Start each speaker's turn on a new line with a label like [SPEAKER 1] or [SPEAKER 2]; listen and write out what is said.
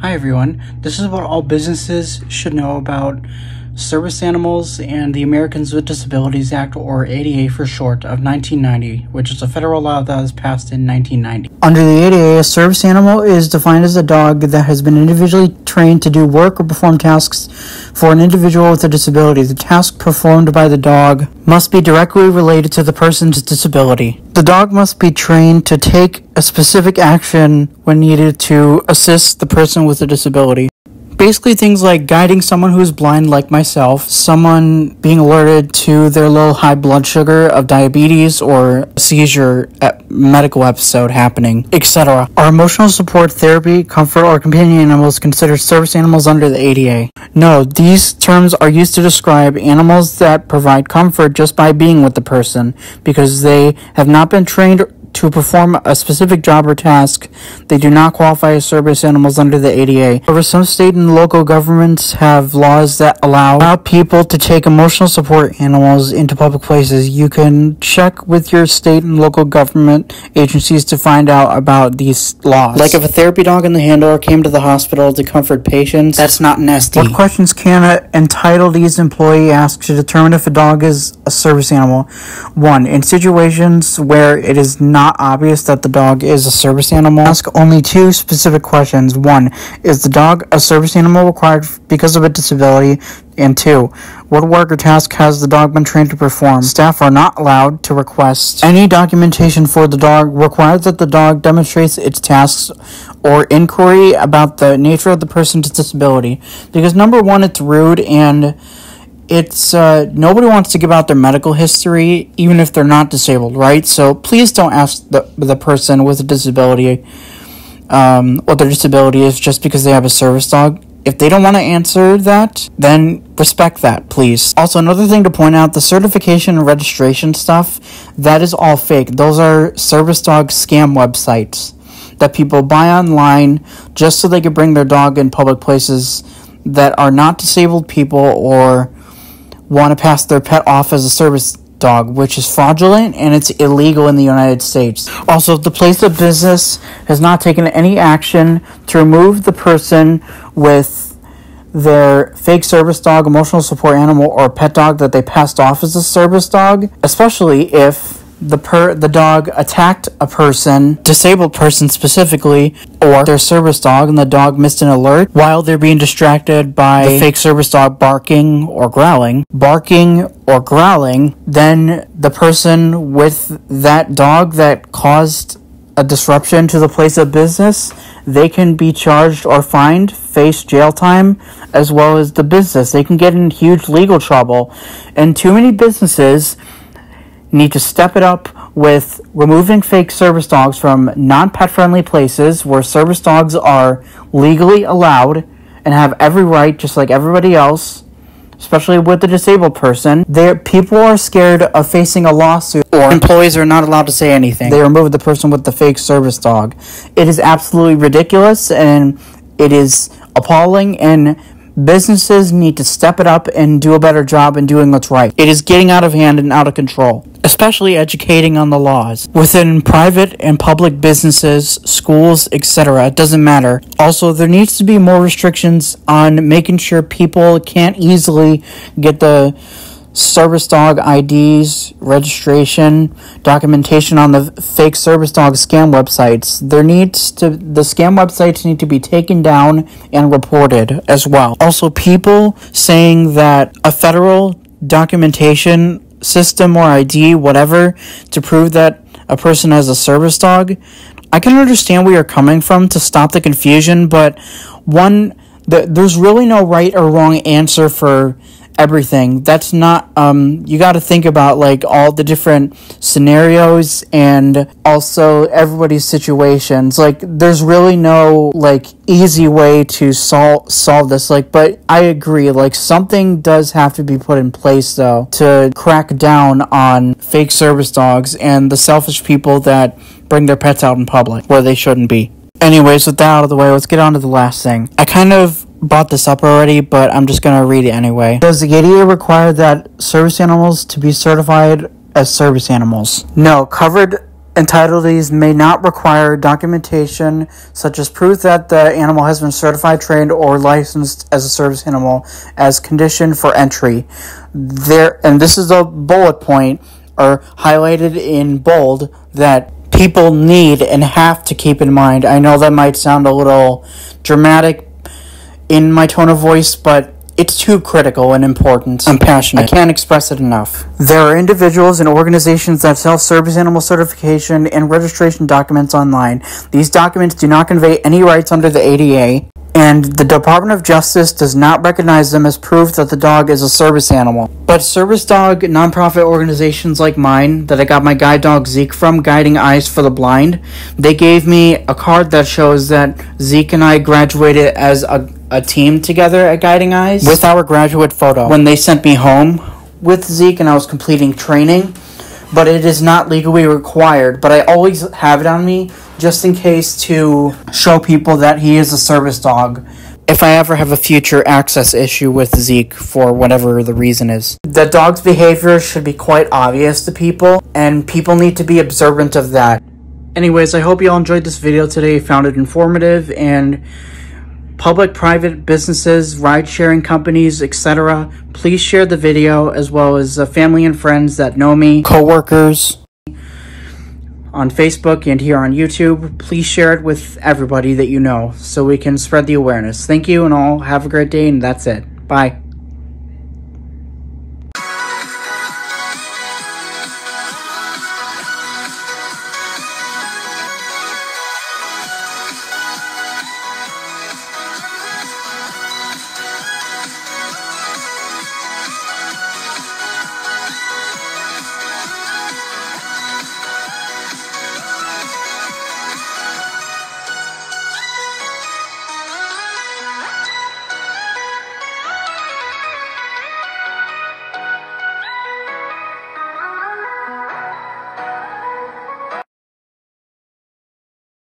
[SPEAKER 1] Hi everyone, this is what all businesses should know about service animals and the Americans with Disabilities Act, or ADA for short, of 1990, which is a federal law that was passed in 1990. Under the ADA, a service animal is defined as a dog that has been individually trained to do work or perform tasks for an individual with a disability. The task performed by the dog must be directly related to the person's disability. The dog must be trained to take a specific action when needed to assist the person with a disability. Basically things like guiding someone who's blind like myself, someone being alerted to their low high blood sugar of diabetes or a seizure medical episode happening, etc. Are emotional support, therapy, comfort, or companion animals considered service animals under the ADA? No, these terms are used to describe animals that provide comfort just by being with the person, because they have not been trained to perform a specific job or task. They do not qualify as service animals under the ADA. However, some state and local governments have laws that allow people to take emotional support animals into public places. You can check with your state and local government agencies to find out about these laws. Like if a therapy dog in the handler came to the hospital to comfort patients, that's not an SD. What questions can an entitled employee ask to determine if a dog is a service animal? 1. In situations where it is not obvious that the dog is a service animal, ask only 2 specific questions. 1. Is the dog a service animal required because of a disability? And 2. What work or task has the dog been trained to perform? Staff are not allowed to request any documentation for the dog. Required that the dog demonstrates its tasks or inquiry about the nature of the person's disability. Because number 1, it's rude, and it's nobody wants to give out their medical history even if they're not disabled, right? So please don't ask the person with a disability what their disability is just because they have a service dog. If they don't want to answer that, then respect that, please. Also, another thing to point out, the certification and registration stuff, that is all fake. Those are service dog scam websites that people buy online just so they can bring their dog in public places that are not disabled people or want to pass their pet off as a service dog, which is fraudulent and it's illegal in the United States. Also, if the place of business has not taken any action to remove the person with their fake service dog, emotional support animal, or pet dog that they passed off as a service dog, especially if the dog attacked a person, disabled person specifically, or their service dog, and the dog missed an alert while they're being distracted by the fake service dog barking or growling, then the person with that dog that caused a disruption to the place of business, they can be charged or fined, face jail time, as well as the business. They can get in huge legal trouble. And too many businesses need to step it up with removing fake service dogs from non-pet friendly places where service dogs are legally allowed and have every right just like everybody else, especially with the disabled person. People are scared of facing a lawsuit, or employees are not allowed to say anything. They remove the person with the fake service dog. It is absolutely ridiculous, and it is appalling, and businesses need to step it up and do a better job in doing what's right. It is getting out of hand and out of control, especially educating on the laws within private and public businesses, schools, etc. It doesn't matter. Also, there needs to be more restrictions on making sure people can't easily get the service dog IDs, registration, documentation on the fake service dog scam websites. The scam websites need to be taken down and reported as well. Also, people saying that a federal documentation system or ID, whatever, to prove that a person has a service dog, I can understand where you're coming from to stop the confusion, but there's really no right or wrong answer for everything. That's not, you got to think about like all the different scenarios and also everybody's situations. Like there's really no like easy way to solve this. Like, but I agree, like something does have to be put in place though to crack down on fake service dogs and the selfish people that bring their pets out in public where they shouldn't be. Anyways, with that out of the way, let's get on to the last thing. I kind of brought this up already, but I'm just going to read it anyway. Does the ADA require that service animals to be certified as service animals? No, covered Entitled may not require documentation such as proof that the animal has been certified, trained, or licensed as a service animal as condition for entry. And this is a bullet point, or highlighted in bold, that people need and have to keep in mind. I know that might sound a little dramatic in my tone of voice, but it's too critical and important. I'm passionate. I can't express it enough. There are individuals and organizations that sell service animal certification and registration documents online. These documents do not convey any rights under the ADA, and the Department of Justice does not recognize them as proof that the dog is a service animal. But service dog nonprofit organizations like mine, that I got my guide dog Zeke from, Guiding Eyes for the Blind, they gave me a card that shows that Zeke and I graduated as a team together at Guiding Eyes with our graduate photo when they sent me home with Zeke and I was completing training. But it is not legally required, but I always have it on me just in case to show people that he is a service dog if I ever have a future access issue with Zeke for whatever the reason is. The dog's behavior should be quite obvious to people, and people need to be observant of that. Anyways, I hope you all enjoyed this video today, found it informative, and public, private businesses, ride-sharing companies, etc. Please share the video, as well as family and friends that know me, coworkers on Facebook and here on YouTube. Please share it with everybody that you know so we can spread the awareness. Thank you, and all have a great day, and that's it. Bye.